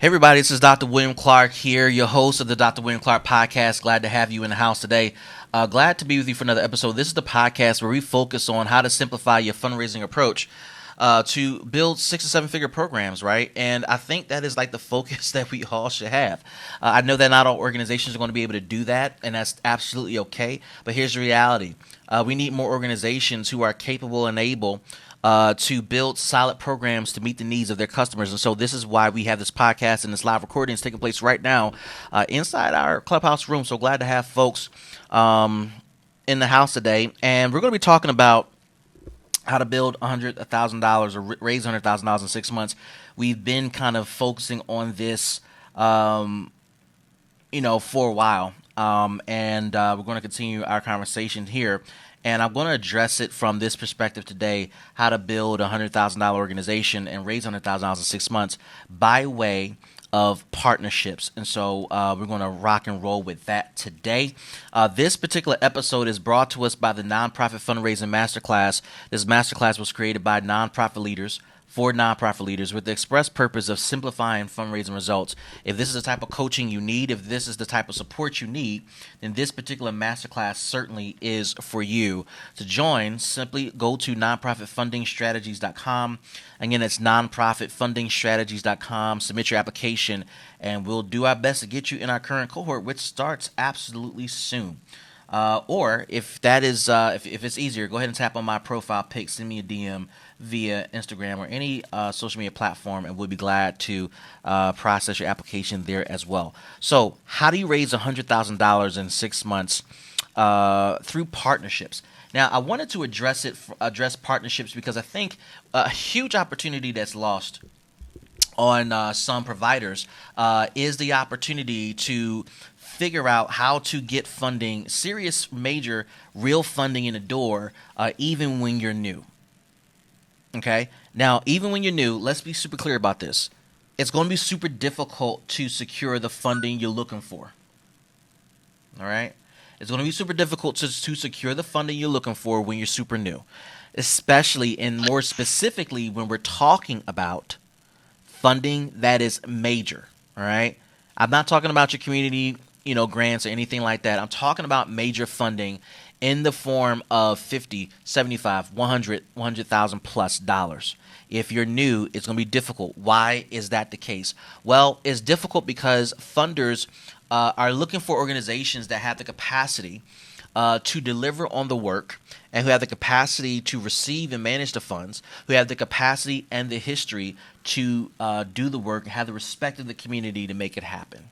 Hey everybody, this is Dr. William Clark here, your host of the Dr. William Clark podcast. Glad to have you in the house today. Glad to be with you for another episode. This is the podcast where we focus on how to simplify your fundraising approach to build 6 to 7 figure programs, right? And I think that is like the focus that we all should have. I know that not all organizations are going to be able to do that, and that's absolutely okay. But here's the reality. We need more organizations who are capable and able to build solid programs to meet the needs of their customers. And so this is why we have this podcast and this live recording is taking place right now inside our clubhouse room. So glad to have folks in the house today. And we're going to be talking about how to build $100,000 or raise $100,000 in 6 months. We've been kind of focusing on this, for a while. And we're going to continue our conversation here. And I'm going to address it from this perspective today, how to build a $100,000 organization and raise $100,000 in 6 months by way of partnerships. And so we're going to rock and roll with that today. This particular episode is brought to us by the Nonprofit Fundraising Masterclass. This masterclass was created by nonprofit leaders for nonprofit leaders with the express purpose of simplifying fundraising results. If this is the type of coaching you need, if this is the type of support you need, then this particular masterclass certainly is for you. To join, simply go to nonprofitfundingstrategies.com. Again, it's nonprofitfundingstrategies.com. Submit your application, and we'll do our best to get you in our current cohort, which starts absolutely soon. Or if that is, if it's easier, go ahead and tap on my profile pic, send me a DM via Instagram or any social media platform, and we'll be glad to process your application there as well. So how do you raise $100,000 in 6 months through partnerships? Now, I wanted to address partnerships because I think a huge opportunity that's lost on some providers is the opportunity to figure out how to get funding, serious, major, real funding in the door, even when you're new. Okay? Now, even when you're new, let's be super clear about this. It's going to be super difficult to secure the funding you're looking for. All right? It's going to be super difficult to secure the funding you're looking for when you're super new, especially and more specifically when we're talking about funding that is major. All right? I'm not talking about your community grants or anything like that. I'm talking about major funding in the form of 50, 75, 100, 100,000 plus dollars. If you're new, it's going to be difficult. Why is that the case? Well, it's difficult because funders are looking for organizations that have the capacity to deliver on the work and who have the capacity to receive and manage the funds, who have the capacity and the history to do the work and have the respect of the community to make it happen.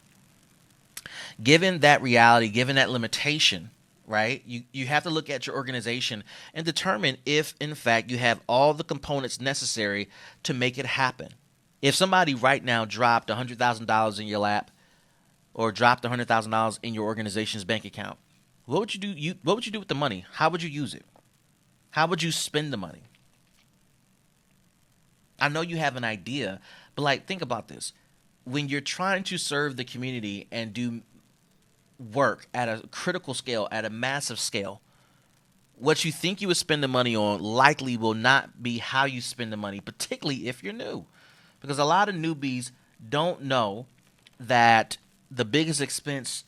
Given that reality, given that limitation, right, you have to look at your organization and determine if, in fact, you have all the components necessary to make it happen. If somebody right now dropped $100,000 in your lap or dropped $100,000 in your organization's bank account, what would you do? What would you do with the money? How would you use it? How would you spend the money? I know you have an idea, but think about this. When you're trying to serve the community and do work at a critical scale, at a massive scale, what you think you would spend the money on likely will not be how you spend the money, particularly if you're new. Because a lot of newbies don't know that the biggest expense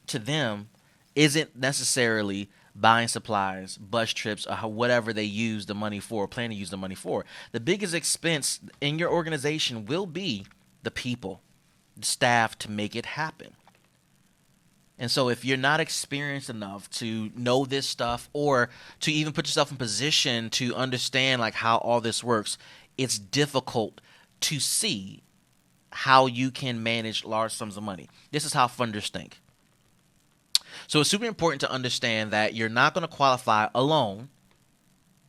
to them isn't necessarily buying supplies, bus trips, or whatever they use the money for, plan to use the money for. The biggest expense in your organization will be the people, the staff to make it happen. And so if you're not experienced enough to know this stuff or to even put yourself in position to understand how all this works, it's difficult to see how you can manage large sums of money. This is how funders think. So it's super important to understand that you're not going to qualify alone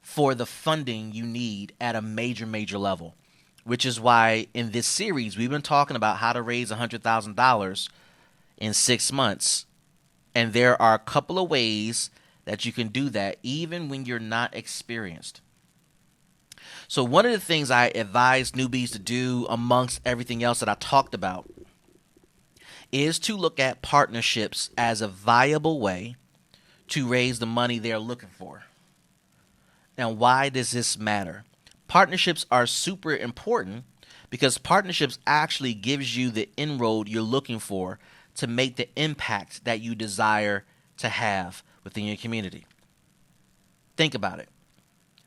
for the funding you need at a major, major level, which is why in this series we've been talking about how to raise $100,000 in 6 months. And there are a couple of ways that you can do that even when you're not experienced. So one of the things I advise newbies to do amongst everything else that I talked about is to look at partnerships as a viable way to raise the money they're looking for. Now, why does this matter? Partnerships are super important because partnerships actually gives you the inroad you're looking for to make the impact that you desire to have within your community. Think about it.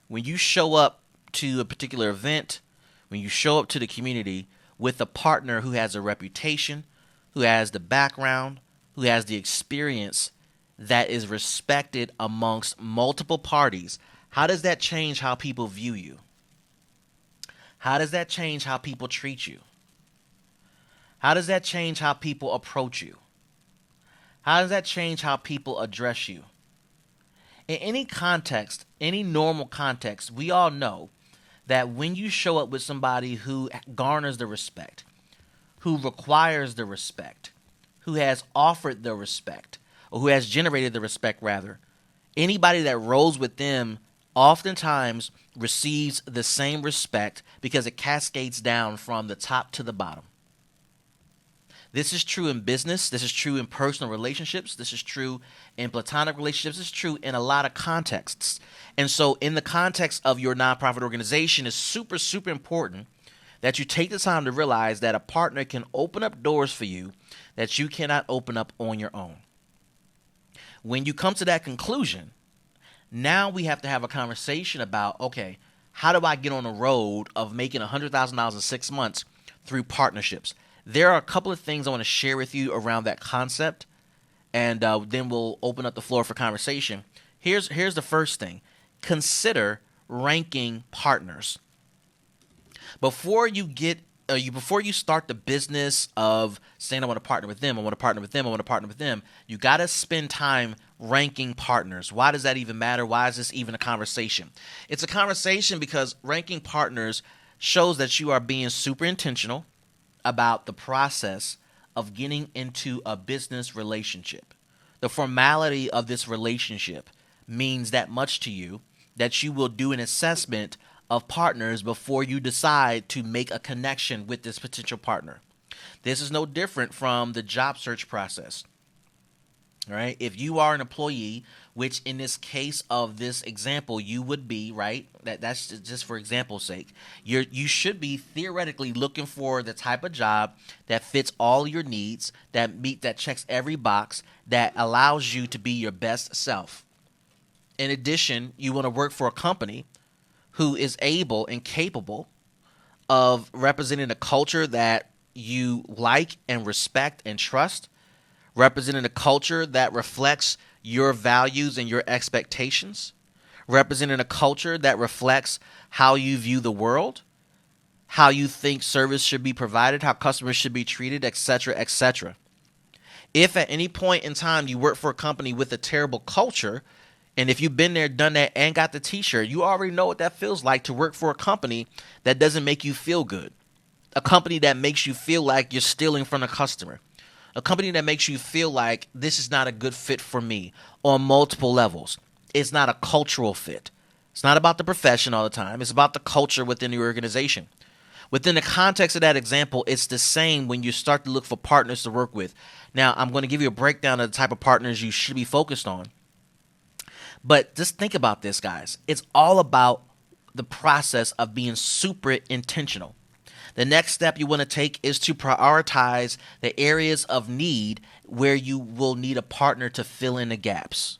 When you show up to a particular event, when you show up to the community with a partner who has a reputation, who has the background, who has the experience that is respected amongst multiple parties, how does that change how people view you? How does that change how people treat you? How does that change how people approach you? How does that change how people address you? In any context, any normal context, we all know that when you show up with somebody who garners the respect, who requires the respect, who has offered the respect, or who has generated the respect rather, anybody that rolls with them oftentimes receives the same respect because it cascades down from the top to the bottom. This is true in business. This is true in personal relationships. This is true in platonic relationships. This is true in a lot of contexts. And so in the context of your nonprofit organization, it's super, super important that you take the time to realize that a partner can open up doors for you that you cannot open up on your own. When you come to that conclusion, now we have to have a conversation about, okay, how do I get on the road of making $100,000 in 6 months through partnerships? There are a couple of things I want to share with you around that concept, and then we'll open up the floor for conversation. Here's the first thing. Consider ranking partners. Before you start the business of saying I want to partner with them, I want to partner with them, I want to partner with them, you got to spend time ranking partners. Why does that even matter? Why is this even a conversation? It's a conversation because ranking partners shows that you are being super intentional about the process of getting into a business relationship. The formality of this relationship means that much to you that you will do an assessment of partners before you decide to make a connection with this potential partner. This is no different from the job search process. All right. If you are an employee, which in this case of this example, you would be, right? That's just for example's sake. You should be theoretically looking for the type of job that fits all your needs, that checks every box, that allows you to be your best self. In addition, you want to work for a company who is able and capable of representing a culture that you like and respect and trust, representing a culture that reflects your values and your expectations, representing a culture that reflects how you view the world, how you think service should be provided, how customers should be treated, etc., etc. If at any point in time you work for a company with a terrible culture, and if you've been there, done that, and got the t-shirt, you already know what that feels like to work for a company that doesn't make you feel good. A company that makes you feel like you're stealing from the customer. A company that makes you feel like this is not a good fit for me on multiple levels. It's not a cultural fit. It's not about the profession all the time. It's about the culture within your organization. Within the context of that example, it's the same when you start to look for partners to work with. Now, I'm going to give you a breakdown of the type of partners you should be focused on. But just think about this, guys. It's all about the process of being super intentional. The next step you want to take is to prioritize the areas of need where you will need a partner to fill in the gaps.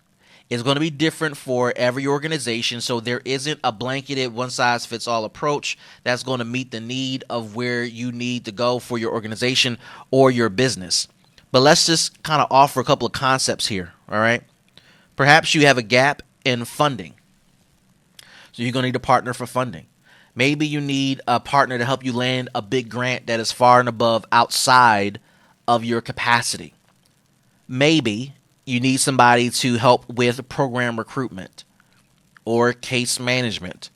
It's going to be different for every organization, so there isn't a blanketed one-size-fits-all approach that's going to meet the need of where you need to go for your organization or your business. But let's just kind of offer a couple of concepts here, all right? Perhaps you have a gap in funding, so you're going to need a partner for funding. Maybe you need a partner to help you land a big grant that is far and above outside of your capacity. Maybe you need somebody to help with program recruitment or case management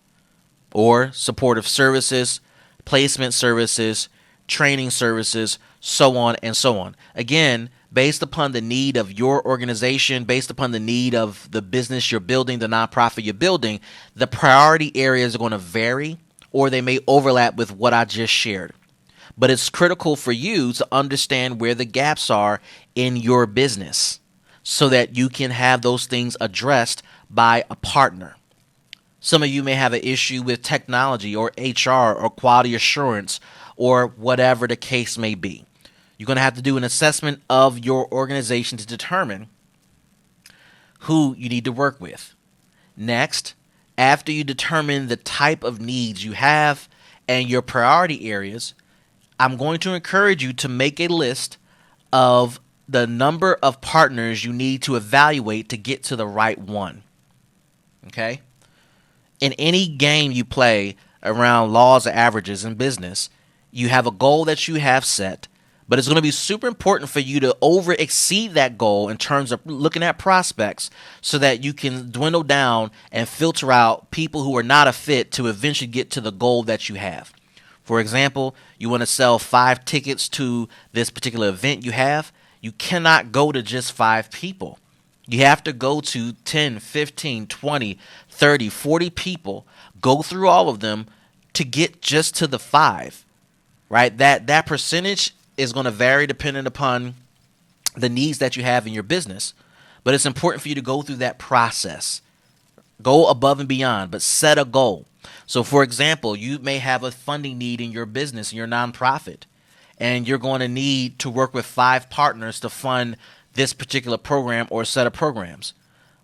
or supportive services, placement services, training services, so on and so on. Again, based upon the need of your organization, based upon the need of the business you're building, the nonprofit you're building, the priority areas are going to vary, or they may overlap with what I just shared. But it's critical for you to understand where the gaps are in your business so that you can have those things addressed by a partner. Some of you may have an issue with technology or HR or quality assurance or whatever the case may be. You're going to have to do an assessment of your organization to determine who you need to work with. Next, after you determine the type of needs you have and your priority areas, I'm going to encourage you to make a list of the number of partners you need to evaluate to get to the right one. Okay? In any game you play around laws of averages in business, you have a goal that you have set, but it's going to be super important for you to over exceed that goal in terms of looking at prospects so that you can dwindle down and filter out people who are not a fit to eventually get to the goal that you have. For example, you want to sell 5 tickets to this particular event you have. You cannot go to just 5 people. You have to go to 10, 15, 20, 30, 40 people, go through all of them to get just to the 5, right? That percentage is going to vary depending upon the needs that you have in your business, but it's important for you to go through that process. Go above and beyond, but set a goal. So, for example, you may have a funding need in your business, in your nonprofit, and you're going to need to work with 5 partners to fund this particular program or set of programs.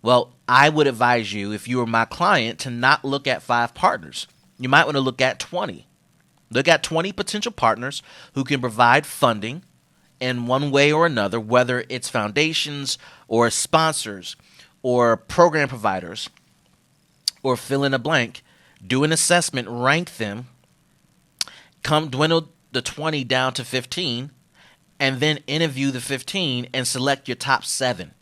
Well, I would advise you, if you were my client, to not look at 5 partners. You might want to look at 20. Look at 20 potential partners who can provide funding in one way or another, whether it's foundations or sponsors or program providers or fill in a blank. Do an assessment, rank them, dwindle the 20 down to 15, and then interview the 15 and select your top 7.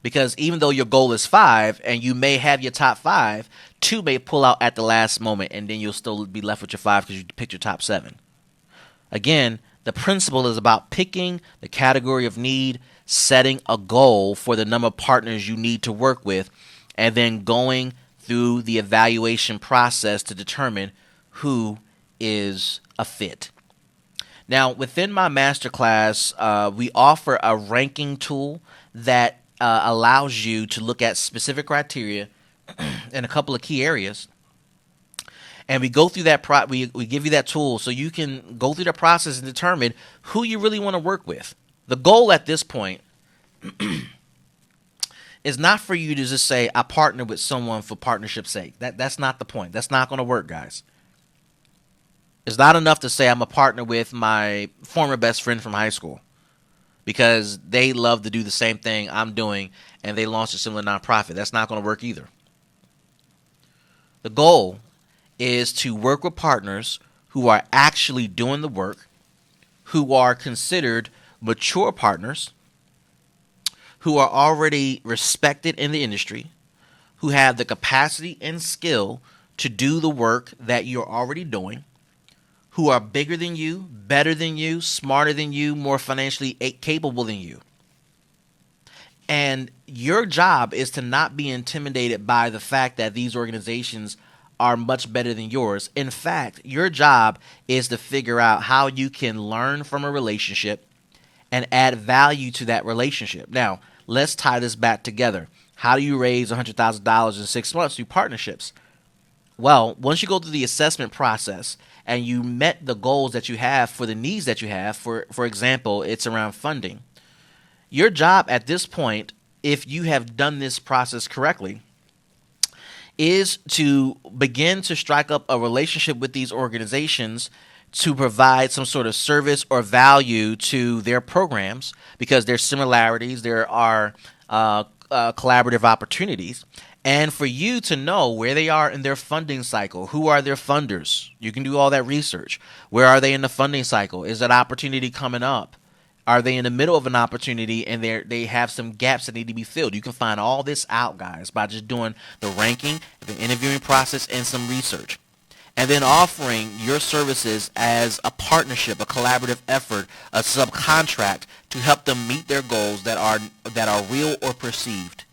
Because even though your goal is 5 and you may have your top 5, 2 may pull out at the last moment and then you'll still be left with your 5 because you picked your top 7. Again, the principle is about picking the category of need, setting a goal for the number of partners you need to work with, and then going through the evaluation process to determine who is a fit. Now, within my masterclass, we offer a ranking tool that allows you to look at specific criteria in a couple of key areas. And we go through that, we give you that tool so you can go through the process and determine who you really want to work with. The goal at this point is not for you to just say, I partner with someone for partnership's sake. That's not the point. That's not going to work, guys. It's not enough to say I'm a partner with my former best friend from high school because they love to do the same thing I'm doing and they launched a similar nonprofit. That's not going to work either. The goal is to work with partners who are actually doing the work, who are considered mature partners, who are already respected in the industry, who have the capacity and skill to do the work that you're already doing, who are bigger than you, better than you, smarter than you, more financially capable than you. And your job is to not be intimidated by the fact that these organizations are much better than yours. In fact, your job is to figure out how you can learn from a relationship and add value to that relationship. Now, let's tie this back together. How do you raise $100,000 in 6 months through partnerships? Well, once you go through the assessment process and you met the goals that you have for the needs that you have, for example, it's around funding. Your job at this point, if you have done this process correctly, is to begin to strike up a relationship with these organizations to provide some sort of service or value to their programs because there's similarities, there are collaborative opportunities. And for you to know where they are in their funding cycle, who are their funders? You can do all that research. Where are they in the funding cycle? Is that opportunity coming up? Are they in the middle of an opportunity and they have some gaps that need to be filled? You can find all this out, guys, by just doing the ranking, the interviewing process, and some research. And then offering your services as a partnership, a collaborative effort, a subcontract to help them meet their goals that are real or perceived.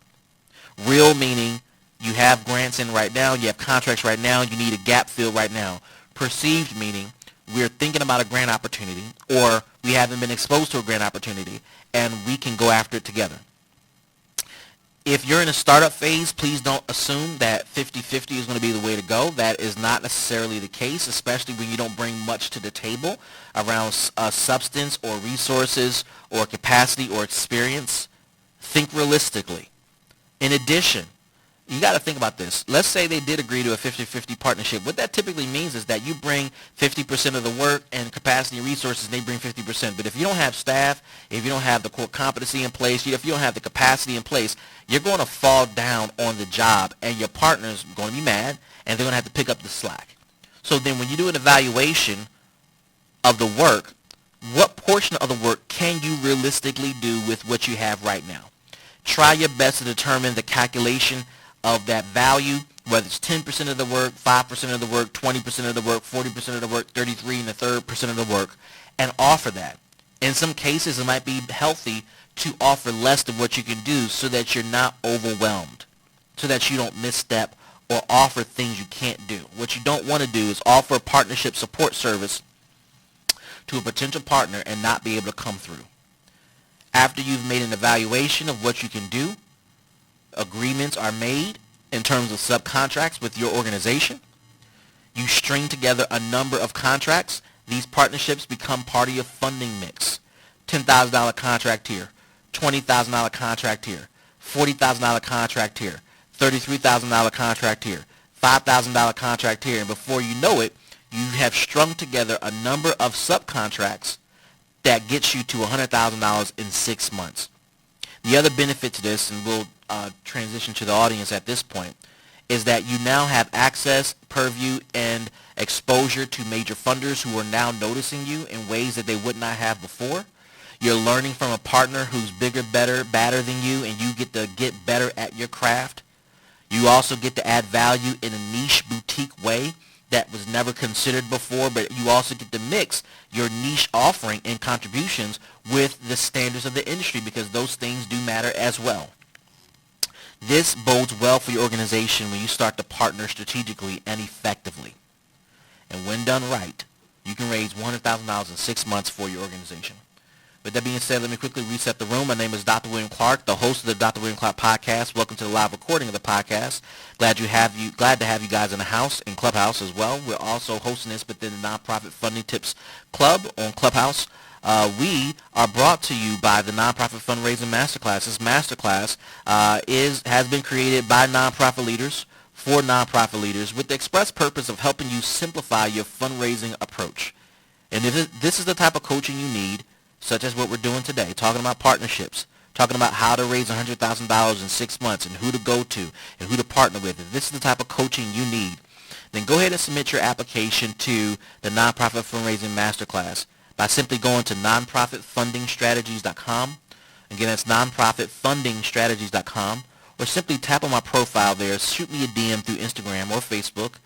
Real meaning you have grants in right now, you have contracts right now, you need a gap filled right now. Perceived meaning we're thinking about a grant opportunity or we haven't been exposed to a grant opportunity and we can go after it together. If you're in a startup phase, please don't assume that 50-50 is going to be the way to go. That is not necessarily the case, especially when you don't bring much to the table around substance or resources or capacity or experience. Think realistically. In addition, you got to think about this. Let's say they did agree to a 50-50 partnership. What that typically means is that you bring 50% of the work and capacity and resources, and they bring 50%. But if you don't have staff, if you don't have the core competency in place, if you don't have the capacity in place, you're going to fall down on the job, and your partner's going to be mad, and they're going to have to pick up the slack. So then when you do an evaluation of the work, what portion of the work can you realistically do with what you have right now? Try your best to determine the calculation of that value, whether it's 10% of the work, 5% of the work, 20% of the work, 40% of the work, 33 and a third percent of the work, and offer that. In some cases, it might be healthy to offer less than what you can do so that you're not overwhelmed, so that you don't misstep or offer things you can't do. What you don't want to do is offer a partnership support service to a potential partner and not be able to come through. After you've made an evaluation of what you can do, agreements are made in terms of subcontracts with your organization. You string together a number of contracts. These partnerships become part of your funding mix. $10,000 contract here, $20,000 contract here, $40,000 contract here, $33,000 contract here, $5,000 contract here, and before you know it, you have strung together a number of subcontracts that gets you to $100,000 in 6 months. The other benefit to this, and we'll transition to the audience at this point, is that you now have access, purview, and exposure to major funders who are now noticing you in ways that they would not have before. You're learning from a partner who's bigger, better, badder than you, and you get to get better at your craft. You also get to add value in a niche boutique way that was never considered before, but you also get to mix your niche offering and contributions with the standards of the industry, because those things do matter as well. This bodes well for your organization when you start to partner strategically and effectively. And when done right, you can raise $100,000 in 6 months for your organization. With that being said, let me quickly reset the room. My name is Dr. William Clark, the host of the Dr. William Clark podcast. Welcome to the live recording of the podcast. Glad to have you guys in the house, in Clubhouse as well. We're also hosting this within the Nonprofit Funding Tips Club on Clubhouse. We are brought to you by the Nonprofit Fundraising Masterclass. This masterclass has been created by nonprofit leaders for nonprofit leaders with the express purpose of helping you simplify your fundraising approach. And if this is the type of coaching you need, such as what we're doing today, talking about partnerships, talking about how to raise $100,000 in 6 months and who to go to and who to partner with. If this is the type of coaching you need, then go ahead and submit your application to the Nonprofit Fundraising Masterclass by simply going to nonprofitfundingstrategies.com. Again, that's nonprofitfundingstrategies.com, or simply tap on my profile there, shoot me a DM through Instagram or Facebook,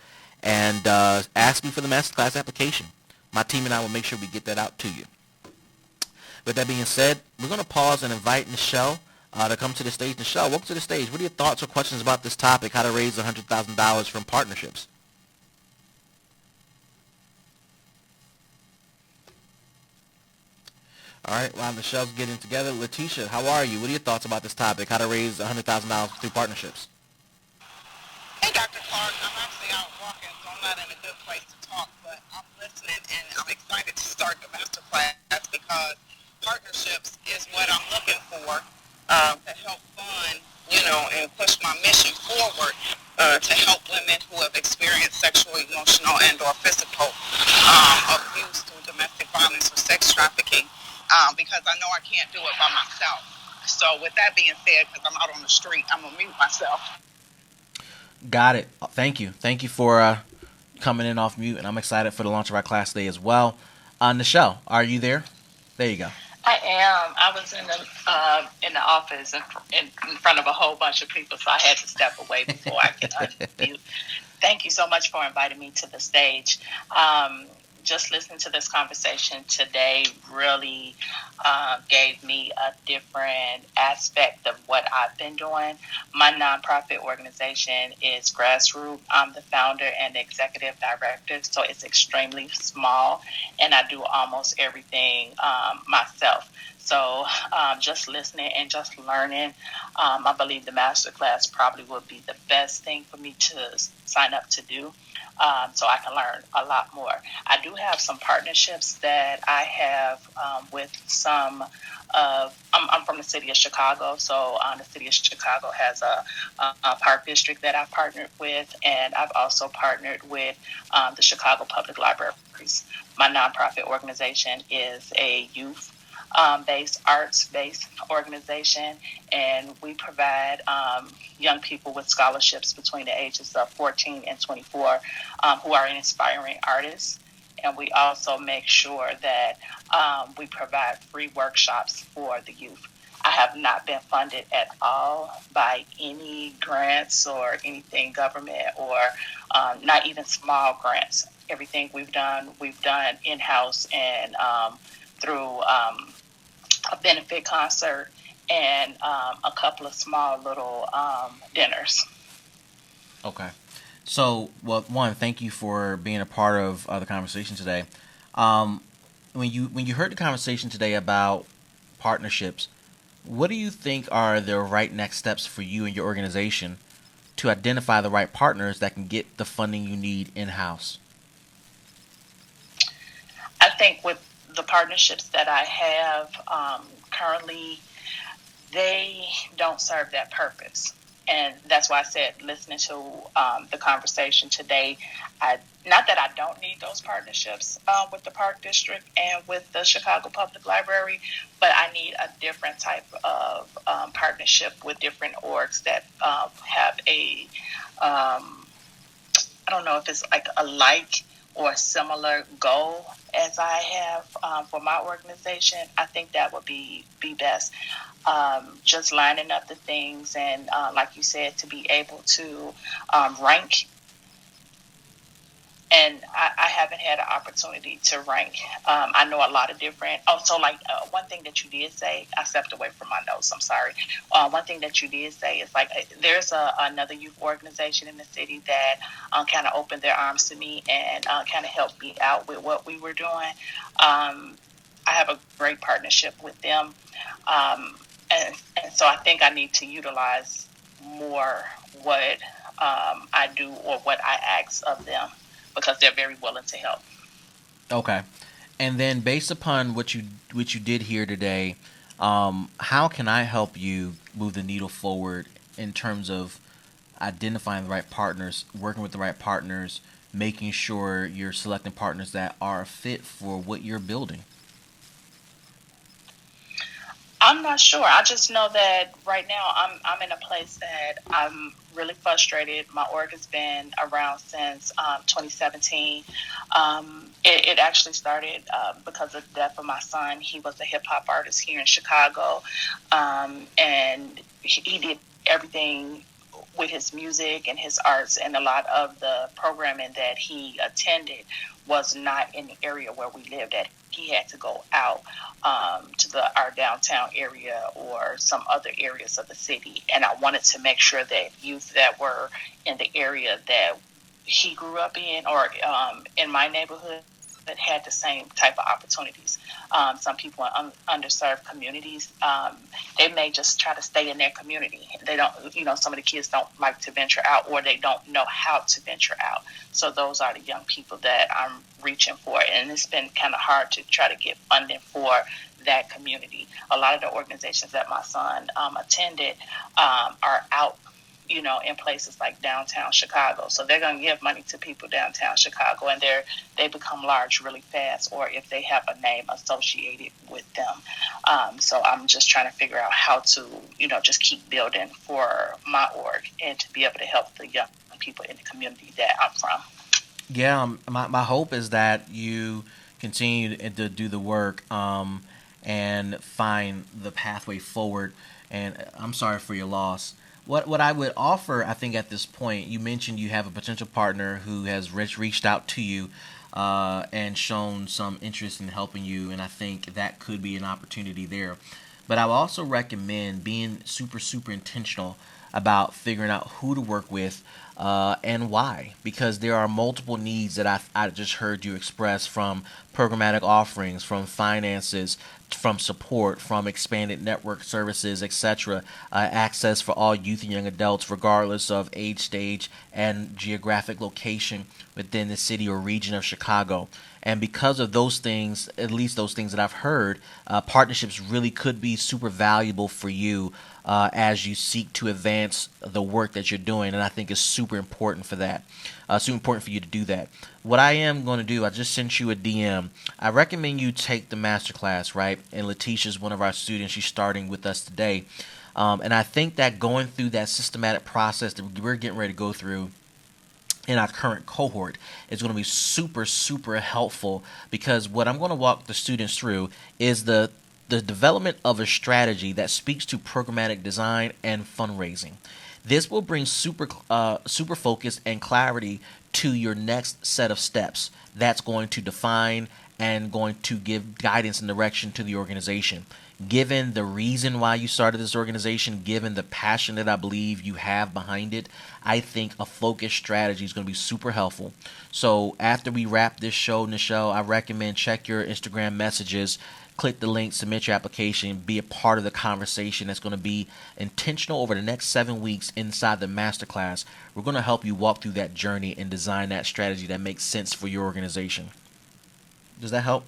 and ask me for the Masterclass application. My team and I will make sure we get that out to you. With that being said, we're going to pause and invite Nichelle to come to the stage. Nichelle, welcome to the stage. What are your thoughts or questions about this topic, how to raise $100,000 from partnerships? All right, while Nichelle's getting together, Letitia, how are you? What are your thoughts about this topic, how to raise $100,000 through partnerships? Hey, Dr. Clark. I'm actually out walking, so I'm not in a good place to talk, but I'm listening, and I'm excited to start the master class because partnerships is what I'm looking for to help fund, and push my mission forward to help women who have experienced sexual, emotional, and or physical abuse through domestic violence or sex trafficking, because I know I can't do it by myself. So with that being said, because I'm out on the street, I'm going to mute myself. Got it. Thank you. Thank you for coming in off mute, and I'm excited for the launch of our class today as well. Nichelle, are you there? There you go. I am. I was in the office in front of a whole bunch of people, so I had to step away before I could unmute. Thank you so much for inviting me to the stage. just listening to this conversation today really gave me a different aspect of what I've been doing. My nonprofit organization is Grassroots. I'm the founder and executive director, so it's extremely small, and I do almost everything myself. So just listening and just learning, I believe the masterclass probably would be the best thing for me to sign up to do, so I can learn a lot more. I do have some partnerships that I have with some of, I'm from the city of Chicago, so the city of Chicago has a park district that I've partnered with, and I've also partnered with the Chicago Public Libraries. My nonprofit organization is a youth based arts-based organization, and we provide young people with scholarships between the ages of 14 and 24 who are inspiring artists. And we also make sure that we provide free workshops for the youth. I have not been funded at all by any grants or anything government, or not even small grants. Everything we've done in-house and through a benefit concert and a couple of small little dinners. Okay. So, well, one, thank you for being a part of the conversation today. Um, when you heard the conversation today about partnerships, what do you think are the right next steps for you and your organization to identify the right partners that can get the funding you need in house? I think with the partnerships that I have currently, they don't serve that purpose. And that's why I said, listening to the conversation today, not that I don't need those partnerships with the Park District and with the Chicago Public Library, but I need a different type of partnership with different orgs that have I don't know if it's like a like or a similar goal as I have for my organization. I think that would be best. Just lining up the things, and like you said, to be able to rank. And I haven't had an opportunity to rank. I know a lot of different. Also, like one thing that you did say, I stepped away from my notes. I'm sorry. One thing that you did say is like there's another youth organization in the city that kind of opened their arms to me and kind of helped me out with what we were doing. I have a great partnership with them, and so I think I need to utilize more what I do or what I ask of them, because they're very willing to help. Okay. And then, based upon what you did here today, how can I help you move the needle forward in terms of identifying the right partners, working with the right partners, making sure you're selecting partners that are a fit for what you're building? I'm not sure. I just know that right now I'm in a place that I'm really frustrated. My org has been around since 2017. It actually started because of the death of my son. He was a hip hop artist here in Chicago, and he did everything with his music and his arts, and a lot of the programming that he attended was not in the area where we lived at. He had to go out to our downtown area or some other areas of the city, and I wanted to make sure that youth that were in the area that he grew up in, or in my neighborhood, that had the same type of opportunities. Some people in underserved communities, they may just try to stay in their community. They don't, some of the kids don't like to venture out, or they don't know how to venture out. So those are the young people that I'm reaching for. And it's been kind of hard to try to get funding for that community. A lot of the organizations that my son attended are out, in places like downtown Chicago. So they're going to give money to people downtown Chicago, and they become large really fast, or if they have a name associated with them. So I'm just trying to figure out how to, just keep building for my org and to be able to help the young people in the community that I'm from. Yeah, my hope is that you continue to do the work and find the pathway forward. And I'm sorry for your loss. What I would offer, I think, at this point, you mentioned you have a potential partner who has reached out to you. and shown some interest in helping you, and I think that could be an opportunity there. But I would also recommend being super intentional about figuring out who to work with and why, because there are multiple needs that I just heard you express, from programmatic offerings, from finances, from support, from expanded network services, etc. Access for all youth and young adults, regardless of age, stage, and geographic location within the city or region of Chicago. And because of those things, at least those things that I've heard, partnerships really could be super valuable for you as you seek to advance the work that you're doing. And I think it's super important for that. Super important for you to do that. What I am going to do, I just sent you a DM. I recommend you take the masterclass, right? And Letitia's one of our students. She's starting with us today. And I think that going through that systematic process that we're getting ready to go through in our current cohort is going to be super helpful, because what I'm going to walk the students through is the development of a strategy that speaks to programmatic design and fundraising. This will bring super focus and clarity to your next set of steps. That's going to define and going to give guidance and direction to the organization. Given the reason why you started this organization, given the passion that I believe you have behind it, I think a focused strategy is going to be super helpful. So after we wrap this show, Nichelle, I recommend check your Instagram messages, click the link, submit your application, be a part of the conversation that's going to be intentional over the next 7 weeks inside the masterclass. We're going to help you walk through that journey and design that strategy that makes sense for your organization. Does that help?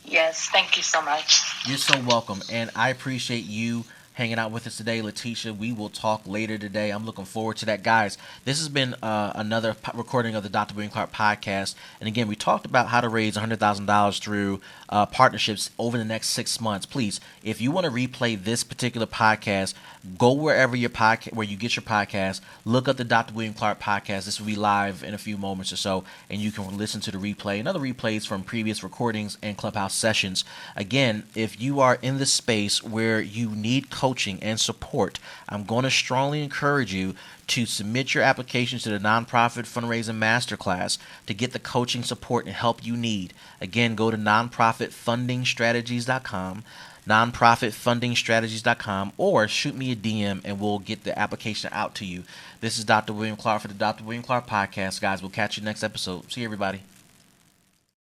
Yes, thank you so much. You're so welcome, and I appreciate you hanging out with us today, Letitia. We will talk later today. I'm looking forward to that. Guys, this has been another recording of the Dr. William Clark podcast. And again, we talked about how to raise $100,000 through partnerships over the next 6 months. Please, if you want to replay this particular podcast, go wherever where you get your podcast. Look up the Dr. William Clark podcast. This will be live in a few moments or so, and you can listen to the replay and other replays from previous recordings and Clubhouse sessions. Again, if you are in the space where you need coaching and support, I'm going to strongly encourage you to submit your applications to the Nonprofit Fundraising Masterclass to get the coaching support and help you need. Again, go to nonprofitfundingstrategies.com, nonprofitfundingstrategies.com, or shoot me a DM and we'll get the application out to you. This is Dr. William Clark for the Dr. William Clark podcast. Guys, we'll catch you next episode. See you, everybody.